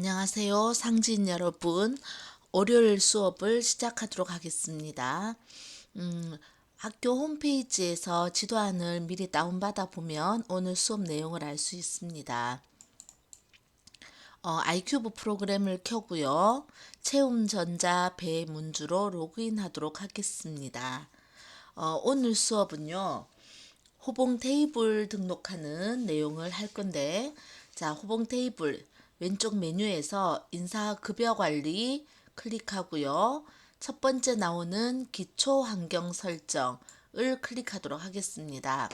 안녕하세요, 상진 여러분. 월요일 수업을 시작하도록 하겠습니다. 학교 홈페이지에서 지도안을 미리 다운받아 보면 오늘 수업 내용을 알 수 있습니다. 아이큐브 프로그램을 켜고요. 채움전자 배문주로 로그인 하도록 하겠습니다. 오늘 수업은요. 호봉 테이블 등록하는 내용을 할 건데, 자, 호봉 테이블 왼쪽 메뉴에서 인사급여 관리 클릭하고요. 첫 번째 나오는 기초 환경 설정을 클릭하도록 하겠습니다.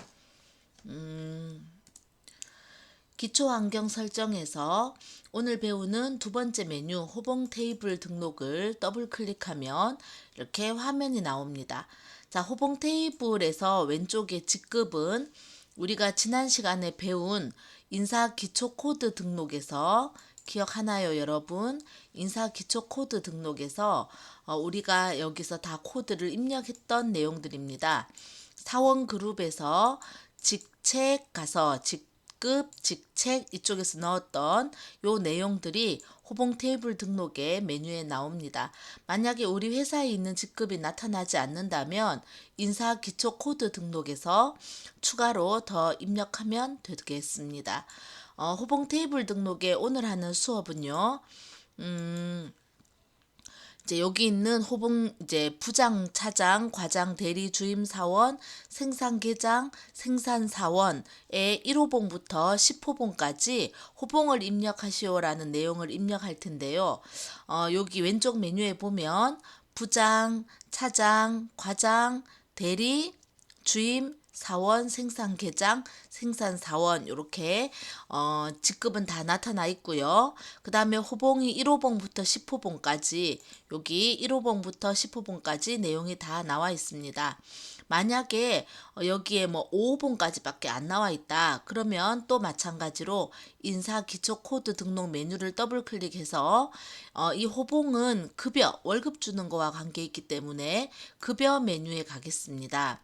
기초 환경 설정에서 오늘 배우는 두 번째 메뉴 호봉 테이블 등록을 더블 클릭하면 이렇게 화면이 나옵니다. 자, 호봉 테이블에서 왼쪽에 직급은 우리가 지난 시간에 배운 인사 기초 코드 등록에서 기억하나요, 여러분? 인사 기초 코드 등록에서 우리가 여기서 다 코드를 입력했던 내용들입니다. 사원 그룹에서 직책 가서 직급, 직책 이쪽에서 넣었던 요 내용들이 호봉 테이블 등록의 메뉴에 나옵니다. 만약에 우리 회사에 있는 직급이 나타나지 않는다면 인사 기초 코드 등록에서 추가로 더 입력하면 되겠습니다. 호봉 테이블 등록에 오늘 하는 수업은요. 이제 여기 있는 호봉 이제 부장, 차장, 과장, 대리, 주임 사원, 생산 계장, 생산 사원의 1호봉부터 10호봉까지 호봉을 입력하시오라는 내용을 입력할 텐데요. 여기 왼쪽 메뉴에 보면 부장, 차장, 과장, 대리, 주임, 사원, 생산 계장, 생산 사원 이렇게 직급은 다 나타나 있고요. 그 다음에 호봉이 1호봉부터 10호봉까지 여기 1호봉부터 10호봉까지 내용이 다 나와 있습니다. 만약에 여기에 뭐 5호봉까지밖에 안 나와 있다. 그러면 또 마찬가지로 인사 기초 코드 등록 메뉴를 더블 클릭해서 이 호봉은 급여, 월급 주는 거와 관계 있기 때문에 급여 메뉴에 가겠습니다.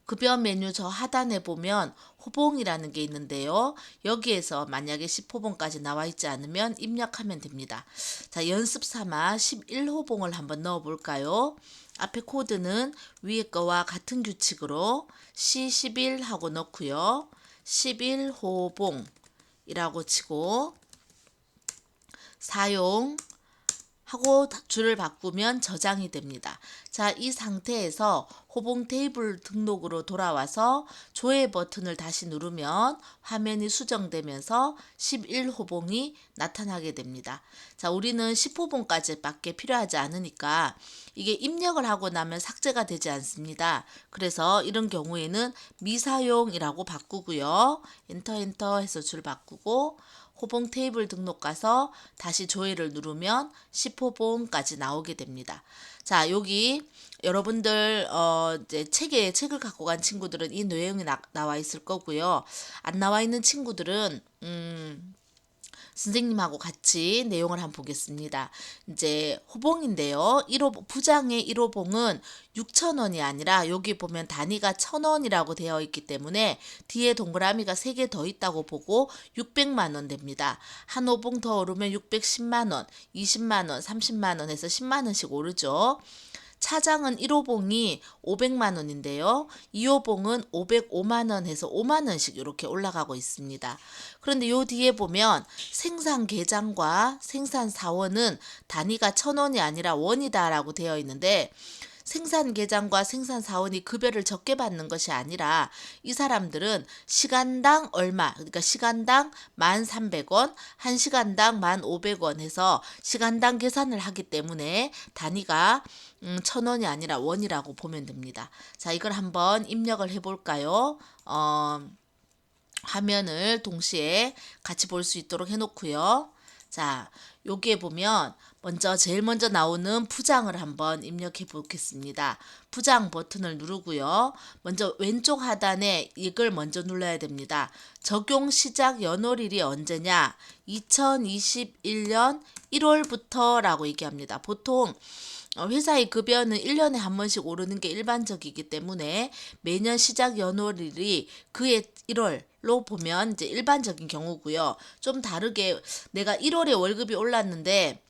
급여 메뉴 저 하단에 보면 호봉이라는 게 있는데요. 여기에서 만약에 10호봉까지 나와 있지 않으면 입력하면 됩니다. 자, 연습 삼아 11호봉을 한번 넣어 볼까요? 앞에 코드는 위에 거와 같은 규칙으로 C11 하고 넣고요. 11호봉이라고 치고 사용 하고 줄을 바꾸면 저장이 됩니다. 자, 이 상태에서 호봉 테이블 등록으로 돌아와서 조회 버튼을 다시 누르면 화면이 수정되면서 11호봉이 나타나게 됩니다. 자, 우리는 10호봉까지 밖에 필요하지 않으니까 이게 입력을 하고 나면 삭제가 되지 않습니다. 그래서 이런 경우에는 미사용이라고 바꾸고요. 엔터 해서 줄 바꾸고 호봉 테이블 등록 가서 다시 조회를 누르면 10호봉까지 나오게 됩니다. 자, 여기 여러분들 이제 책을 갖고 간 친구들은 이 내용이 나와 있을 거고요. 안 나와 있는 친구들은 선생님하고 같이 내용을 한번 보겠습니다. 이제 호봉인데요. 1호 부장의 1호봉은 6,000원이 아니라 여기 보면 단위가 1,000원이라고 되어 있기 때문에 뒤에 동그라미가 3개 더 있다고 보고 600만 원 됩니다. 한 호봉 더 오르면 610만 원, 20만 원, 30만 원 해서 10만 원씩 오르죠. 차장은 1호봉이 500만 원인데요. 2호봉은 505만 원 해서 5만 원씩 이렇게 올라가고 있습니다. 그런데 요 뒤에 보면 생산 계장과 생산 사원은 단위가 1,000원이 아니라 원이다라고 되어 있는데 생산 계장과 생산 사원이 급여를 적게 받는 것이 아니라 이 사람들은 시간당 얼마, 그러니까 시간당 1,300원, 1시간당 1,500원 해서 시간당 계산을 하기 때문에 단위가 1,000원이 아니라 원이라고 보면 됩니다. 자, 이걸 한번 입력을 해볼까요? 화면을 동시에 같이 볼 수 있도록 해놓고요. 자, 여기에 보면 제일 먼저 나오는 부장을 한번 입력해 보겠습니다. 부장 버튼을 누르고요. 먼저 왼쪽 하단에 이걸 먼저 눌러야 됩니다. 적용 시작 연월일이 언제냐? 2021년 1월부터 라고 얘기합니다. 보통 회사의 급여는 1년에 한 번씩 오르는 게 일반적이기 때문에 매년 시작 연월일이 그해 1월로 보면 이제 일반적인 경우고요. 좀 다르게 내가 1월에 월급이 올랐는데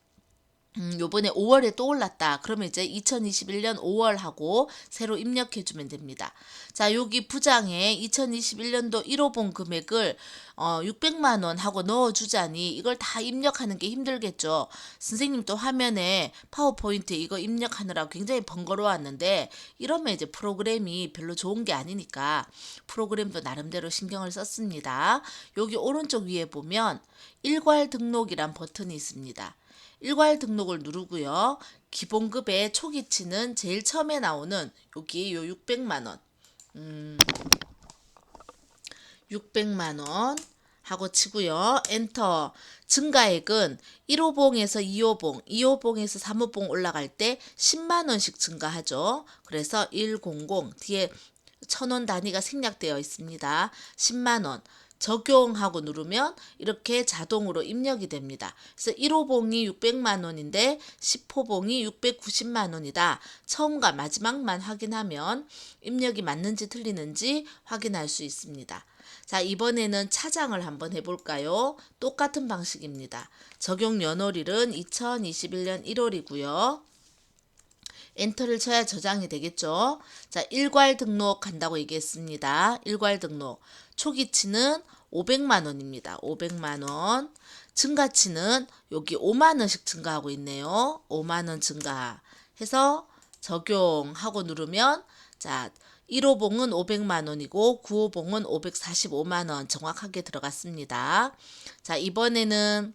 요번에 5월에 또 올랐다. 그러면 이제 2021년 5월하고 새로 입력해주면 됩니다. 자, 여기 부장에 2021년도 1호봉 금액을 600만 원 하고 넣어주자니 이걸 다 입력하는 게 힘들겠죠. 선생님 또 화면에 파워포인트에 이거 입력하느라 굉장히 번거로웠는데 이러면 이제 프로그램이 별로 좋은 게 아니니까 프로그램도 나름대로 신경을 썼습니다. 여기 오른쪽 위에 보면 일괄 등록이란 버튼이 있습니다. 일괄 등록을 누르고요. 기본급의 초기치는 제일 처음에 나오는 여기 요 600만 원. 600만 원 하고 치고요. 엔터. 증가액은 1호봉에서 2호봉, 2호봉에서 3호봉 올라갈 때 10만 원씩 증가하죠. 그래서 100 뒤에 1000원 단위가 생략되어 있습니다. 10만 원. 적용하고 누르면 이렇게 자동으로 입력이 됩니다. 그래서 1호봉이 600만 원인데 10호봉이 690만 원이다. 처음과 마지막만 확인하면 입력이 맞는지 틀리는지 확인할 수 있습니다. 자, 이번에는 차장을 한번 해볼까요? 똑같은 방식입니다. 적용 연월일은 2021년 1월이고요. 엔터를 쳐야 저장이 되겠죠. 자, 일괄 등록 간다고 얘기했습니다. 일괄 등록. 초기치는 500만 원입니다. 500만 원. 증가치는 여기 5만 원씩 증가하고 있네요. 5만 원 증가해서 적용하고 누르면 자, 1호봉은 500만 원이고 9호봉은 545만 원 정확하게 들어갔습니다. 자, 이번에는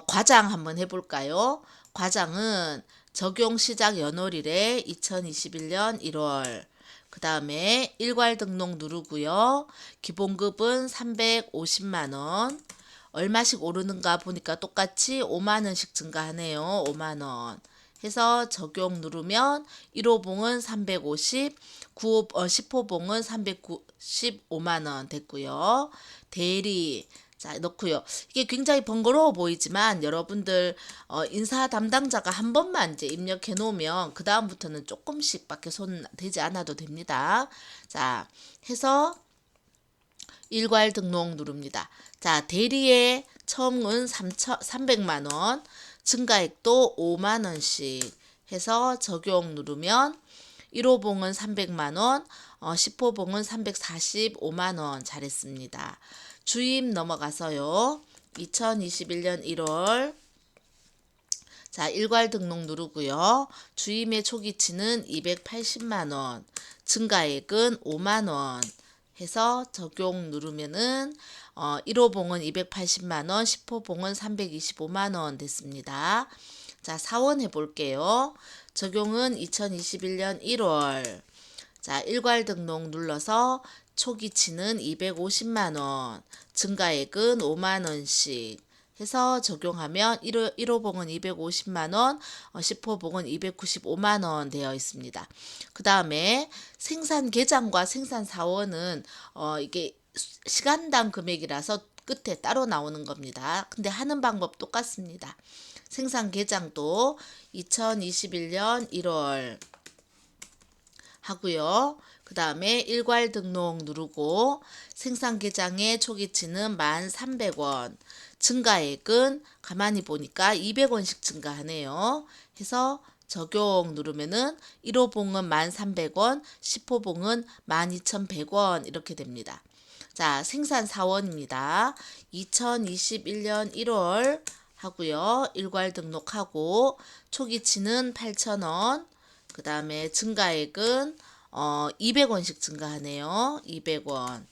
과장 한번 해볼까요? 과장은 적용 시작 연월일에 2021년 1월. 그 다음에 일괄 등록 누르고요. 기본급은 350만 원. 얼마씩 오르는가 보니까 똑같이 5만 원씩 증가하네요. 5만 원. 해서 적용 누르면 1호봉은 350, 10호봉은 395만 원 됐고요. 대리 자, 넣고요. 이게 굉장히 번거로워 보이지만 여러분들 인사 담당자가 한 번만 이제 입력해 놓으면 그 다음부터는 조금씩 밖에 손 대지 않아도 됩니다. 자, 해서 일괄 등록 누릅니다. 자, 대리의 처음은 300만 원, 증가액도 5만 원씩 해서 적용 누르면 1호봉은 300만 원, 10호봉은 345만 원 잘했습니다. 주임 넘어가서요. 2021년 1월 자, 일괄 등록 누르고요. 주임의 초기치는 280만 원, 증가액은 5만 원 해서 적용 누르면은 1호봉은 280만 원, 10호봉은 325만 원 됐습니다. 자, 사원 해볼게요. 적용은 2021년 1월. 자, 일괄 등록 눌러서 초기치는 250만 원, 증가액은 5만 원씩 해서 적용하면 1호봉은 250만 원, 10호봉은 295만 원 되어 있습니다. 그 다음에 생산 계장과 생산 사원은 이게 시간당 금액이라서 끝에 따로 나오는 겁니다. 근데 하는 방법 똑같습니다. 생산 계장도 2021년 1월 하고요. 그 다음에 일괄 등록 누르고 생산 계장의 초기치는 1,300원, 증가액은 가만히 보니까 200원씩 증가하네요. 해서 적용 누르면은 1호봉은 1,300원, 10호봉은 12,100원 이렇게 됩니다. 자, 생산 사원입니다. 2021년 1월 하고요. 일괄 등록하고 초기치는 8,000원, 그 다음에 증가액은 200원씩 증가하네요. 200원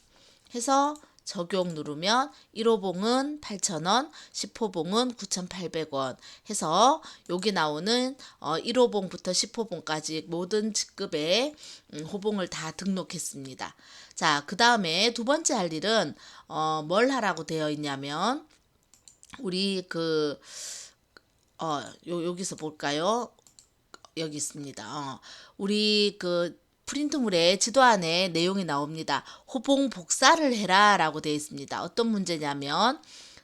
해서 적용 누르면 1호봉은 8,000원, 10호봉은 9,800원 해서 여기 나오는 1호봉부터 10호봉까지 모든 직급의 호봉을 다 등록했습니다. 자, 그 다음에 두 번째 할 일은 뭘 하라고 되어 있냐면 우리 여기서 볼까요? 여기 있습니다. 우리 프린트물에 지도안에 내용이 나옵니다. 호봉 복사를 해라 라고 되어 있습니다. 어떤 문제냐면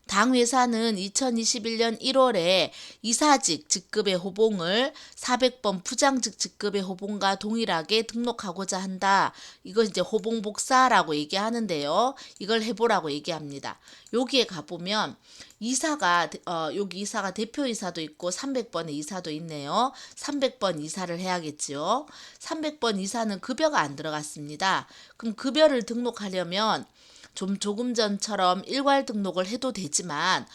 당 회사는 2021년 1월에 이사직 직급의 호봉을 400번 부장직 직급의 호봉과 동일하게 등록하고자 한다. 이걸 이제 호봉복사라고 얘기하는데요. 이걸 해보라고 얘기합니다. 여기에 가보면 여기 이사가 대표이사도 있고 300번의 이사도 있네요. 300번 이사를 해야겠지요. 300번 이사는 급여가 안 들어갔습니다. 그럼 급여를 등록하려면 조금 전처럼 일괄 등록을 해도 되지만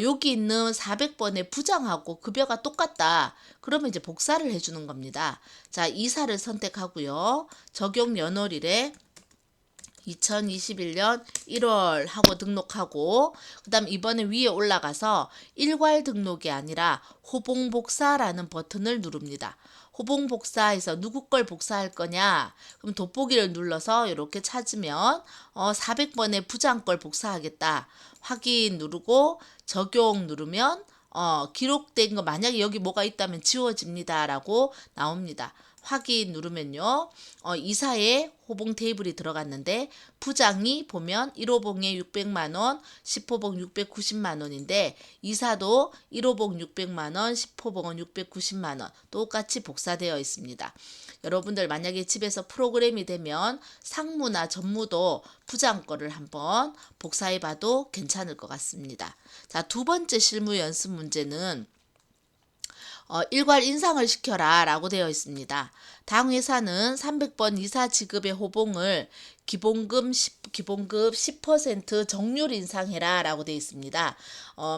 여기 있는 400번의 부장하고 급여가 똑같다. 그러면 이제 복사를 해주는 겁니다. 자, 이사를 선택하고요. 적용 연월일에 2021년 1월 하고 등록하고 그 다음 이번에 위에 올라가서 일괄 등록이 아니라 호봉복사라는 버튼을 누릅니다. 호봉복사에서 누구 걸 복사할 거냐? 그럼 돋보기를 눌러서 이렇게 찾으면 400번의 부장 걸 복사하겠다. 확인 누르고 적용 누르면 기록된 거 만약에 여기 뭐가 있다면 지워집니다 라고 나옵니다. 확인 누르면요. 이사에 호봉 테이블이 들어갔는데 부장이 보면 1호봉에 600만원, 10호봉 690만원인데 이사도 1호봉 600만원, 10호봉은 690만원 똑같이 복사되어 있습니다. 여러분들 만약에 집에서 프로그램이 되면 상무나 전무도 부장 거를 한번 복사해 봐도 괜찮을 것 같습니다. 자, 두 번째 실무 연습 문제는 일괄 인상을 시켜라 라고 되어 있습니다. 당 회사는 300번 이사 지급의 호봉을 기본급 10% 정률 인상해라 라고 되어 있습니다.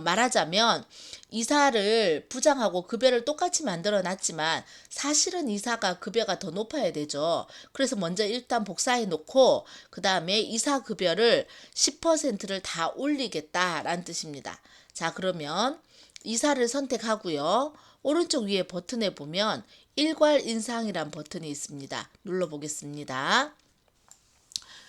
말하자면 이사를 부장하고 급여를 똑같이 만들어 놨지만 사실은 이사가 급여가 더 높아야 되죠. 그래서 먼저 일단 복사해 놓고 그 다음에 이사 급여를 10%를 다 올리겠다라는 뜻입니다. 자, 그러면 이사를 선택하고요. 오른쪽 위에 버튼에 보면 일괄 인상이란 버튼이 있습니다. 눌러보겠습니다.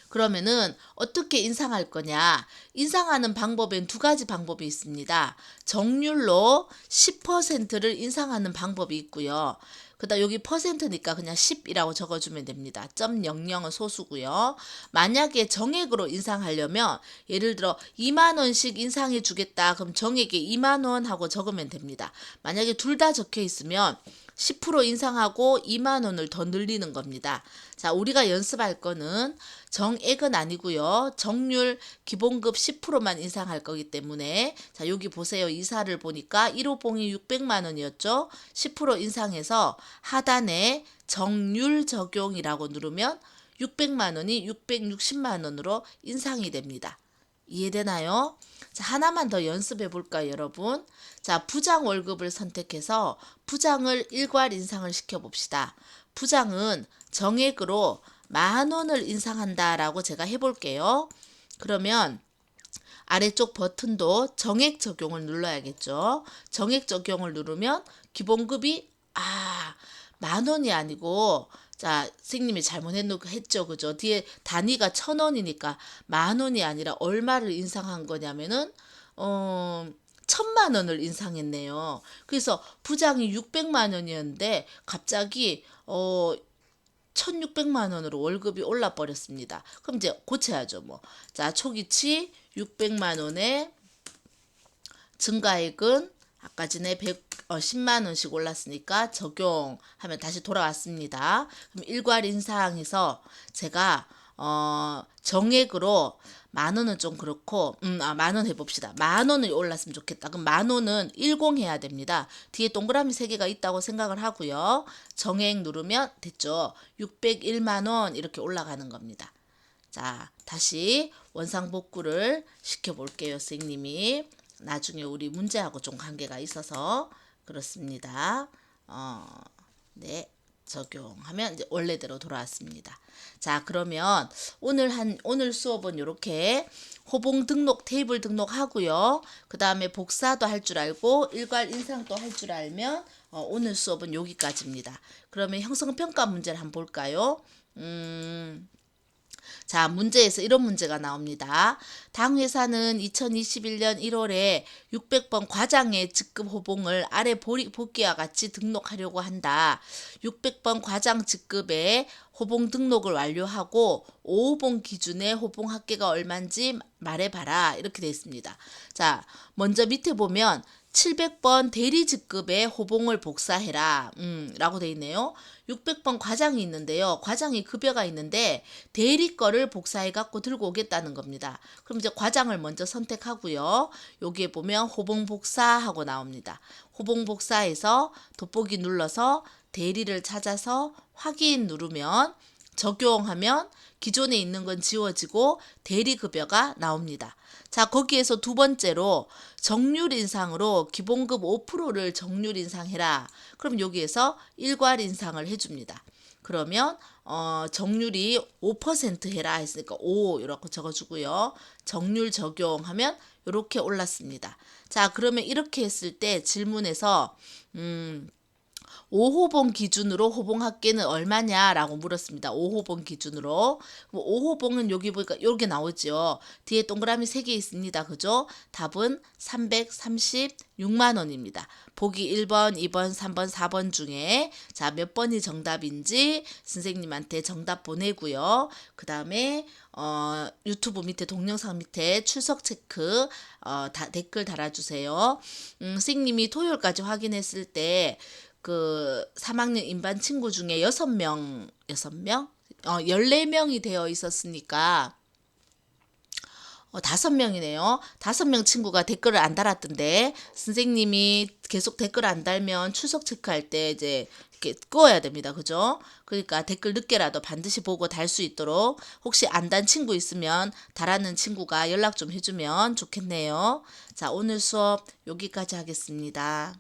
그러면은 어떻게 인상할 거냐? 인상하는 방법엔 두 가지 방법이 있습니다. 정률로 10%를 인상하는 방법이 있고요. 그다음 여기 퍼센트니까 그냥 10이라고 적어주면 됩니다. 0.00은 소수고요. 만약에 정액으로 인상하려면 예를 들어 2만 원씩 인상해 주겠다. 그럼 정액에 2만 원 하고 적으면 됩니다. 만약에 둘 다 적혀 있으면 10% 인상하고 2만 원을 더 늘리는 겁니다. 자, 우리가 연습할 거는 정액은 아니고요. 정률 기본급 10%만 인상할 거기 때문에 자, 여기 보세요. 이사를 보니까 1호봉이 600만 원이었죠. 10% 인상해서 하단에 정률 적용이라고 누르면 600만 원이 660만 원으로 인상이 됩니다. 이해되나요? 자, 하나만 더 연습해 볼까요, 여러분? 자, 부장 월급을 선택해서 부장을 일괄 인상을 시켜 봅시다. 부장은 정액으로 10,000원을 인상한다라고 제가 해볼게요. 그러면 아래쪽 버튼도 정액 적용을 눌러야겠죠. 정액 적용을 누르면 기본급이 10,000원이 아니고 자, 선생님이 잘못했죠. 그죠? 뒤에 단위가 1,000원이니까 10,000원이 아니라 얼마를 인상한 거냐면은 1,000만 원을 인상했네요. 그래서 부장이 600만 원이었는데 갑자기 1,600만 원으로 월급이 올라 버렸습니다. 그럼 이제 고쳐야죠, 뭐. 자, 초기치 600만 원에 증가액은 아까 전에 10만 원씩 올랐으니까 적용하면 다시 돌아왔습니다. 그럼 일괄 인상해서 제가 정액으로 10,000원은 좀 그렇고 10,000원 해봅시다. 10,000원이 올랐으면 좋겠다. 그럼 10,000원은 10 해야 됩니다. 뒤에 동그라미 3개가 있다고 생각을 하고요. 정액 누르면 됐죠. 601만 원 이렇게 올라가는 겁니다. 자, 다시 원상복구를 시켜볼게요. 선생님이. 나중에 우리 문제하고 좀 관계가 있어서 그렇습니다. 네. 적용하면 이제 원래대로 돌아왔습니다. 자, 그러면 오늘 수업은 이렇게 호봉 등록 테이블 등록하고요. 그 다음에 복사도 할 줄 알고 일괄 인상도 할 줄 알면 오늘 수업은 여기까지입니다. 그러면 형성평가 문제를 한번 볼까요? 자, 문제에서 이런 문제가 나옵니다. 당 회사는 2021년 1월에 600번 과장의 직급 호봉을 아래 보기와 같이 등록하려고 한다. 600번 과장 직급의 호봉 등록을 완료하고 5호봉 기준의 호봉 합계가 얼마인지 말해봐라. 이렇게 되어 있습니다. 자, 먼저 밑에 보면 700번 대리 직급의 호봉을 복사해라. 라고 되어 있네요. 600번 과장이 있는데요. 과장이 급여가 있는데 대리 거를 복사해 갖고 들고 오겠다는 겁니다. 그럼 이제 과장을 먼저 선택하고요. 여기에 보면 호봉 복사하고 나옵니다. 호봉 복사해서 돋보기 눌러서 대리를 찾아서 확인 누르면 적용하면 기존에 있는 건 지워지고 대리급여가 나옵니다. 자, 거기에서 두 번째로 정률 인상으로 기본급 5%를 정률 인상해라. 그럼 여기에서 일괄 인상을 해줍니다. 그러면 정률이 5% 해라 했으니까 5 이렇게 적어주고요. 정률 적용하면 이렇게 올랐습니다. 자, 그러면 이렇게 했을 때 질문에서 5호봉 기준으로 호봉 합계는 얼마냐라고 물었습니다. 5호봉 기준으로. 5호봉은 여기 보니까 이렇게 나오죠. 뒤에 동그라미 3개 있습니다. 그죠? 답은 336만 원입니다. 보기 1번, 2번, 3번, 4번 중에 자, 몇 번이 정답인지 선생님한테 정답 보내고요. 그 다음에 유튜브 밑에 동영상 밑에 출석 체크 댓글 달아주세요. 선생님이 토요일까지 확인했을 때 그 3학년 인반 친구 중에 6명 14명이 되어 있었으니까 5명이네요. 5명 친구가 댓글을 안 달았던데 선생님이 계속 댓글 안 달면 출석 체크할 때 이제 이렇게 끄어야 됩니다. 그죠? 그러니까 댓글 늦게라도 반드시 보고 달 수 있도록 혹시 안 단 친구 있으면 달았는 친구가 연락 좀 해주면 좋겠네요. 자, 오늘 수업 여기까지 하겠습니다.